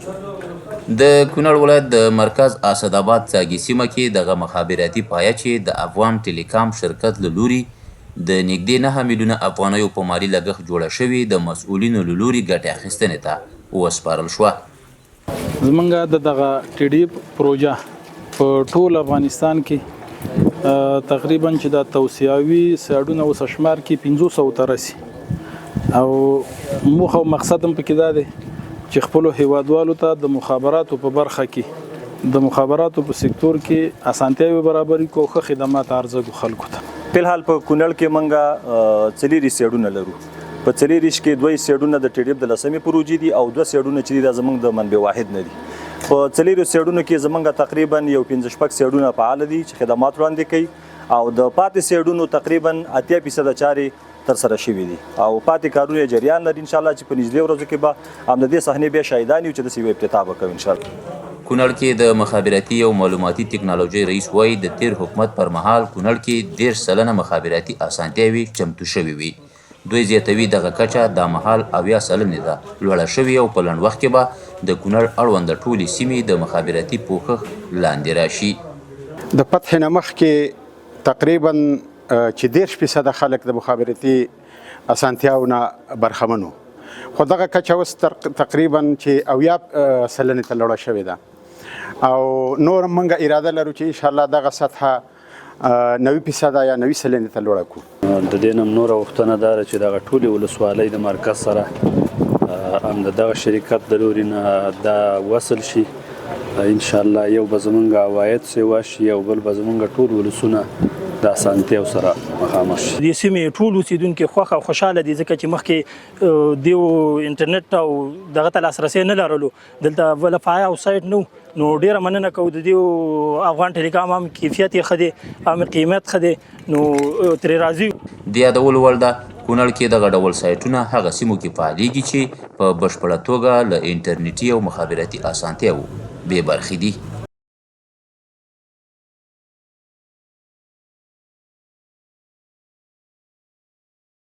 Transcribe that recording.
د کونړ ولایت د مرکز اسعداباد څاګي سیمه کې دغه مخابراتي پایه چې د افغان ټیلیکام شرکت له لوري د نږدې 9 میلیونه افغانیو په مالي لګښت جوړه شوې د مسوولینو له لوري ګټې اخیستنې ته وسپارل شوه. زمونږ د دغه ټي پروژه په ټول افغانستان کې تقریبا چې د توسعوي ساډونه اوس شمار کې 500 ته رسي او موخه او مقصد هم پکې دا دی چې خپل هیوادوالو ته د مخابراتو په برخه کې د مخابراتو په سکتور کې اسانتیاوو برابرۍ کو ښه خدمات عرضه خلکو ته. فلحال په کونړ کې منګه 4 سیډونه لرو. په 4 کې 2 سیډونه د ټي د لسمې پروژې دي او 2 سیډونه چې د زمنګ د منبع واحد نه دي. په 4 سیډونو کې زمنګ تقریبا یو 15 سیډونه فعال دي چې خدمات وړاندې کوي او د پاتې سیډونو تقریبا 80% چارې تر سره شوي دي او پاتې کارونه جریان لري ان شاء الله چې په نږدې ورځو کې به هم د دې صحنې بیا شاهدان یو چې د سیمې افتتاح وکړو ان شاء الله. کونړ کې د مخابراتي او معلوماتي ټکنالوژۍ رئیس وايي د تیر حکومت پر مهال کونړ کې 10 سلنه مخابراتي اسانتیاوي چمتو شوي وي. دوی زیاتوي دغه کچه د مهال 70 سلنې ده لوړه شوې او په لنډ وخت کې به د کونړ اړوند ټولې سیمې د مخابراتي پوښښ لاندې راشي. د فتح نه مخکې تقریبا چې 10% خلک د مخابراتي اسانتیاوو نه برخمن وو خو دغه کچه اوس تقریبا چې 70 سلنې ته لوړه شوې ده او نور موږ اراده لرو چې انشاءالله دغه سطحه 90% یا 90 سلنې ته لوړه کړو. د دې نه نوره غوښتنه دا ده چې دغه ټولې ولسوالۍ د مرکز سره هم د دغه شرکت د لوري نه دا وصل شي انشاءالله. یو به زموږ عواید سیوا شي او بل به زموږ ټول ولسونه د اسانتیاوو سره مخامخ شي. د سیمې ټول اوسیدونکي خوښ او خوشحاله دي ځکه چې مخکې دیو انټرنیټ او دغه ته لاسرسی نه لرلو دلته ولا پایه او سایټ نو ډیره مننه کوو د دیو افغان ټیلیکام هم کیفیت یې ښه دی هم قیمت ښه دی نو ترې راضي. د یادولو وړ ده کونړ کې دغه ډول سایټونه هغه سیمو کې فعالیږي چې په بشپړه توګه له انټرنیټي او مخابراتي اسانتیاوو بې برخې دي.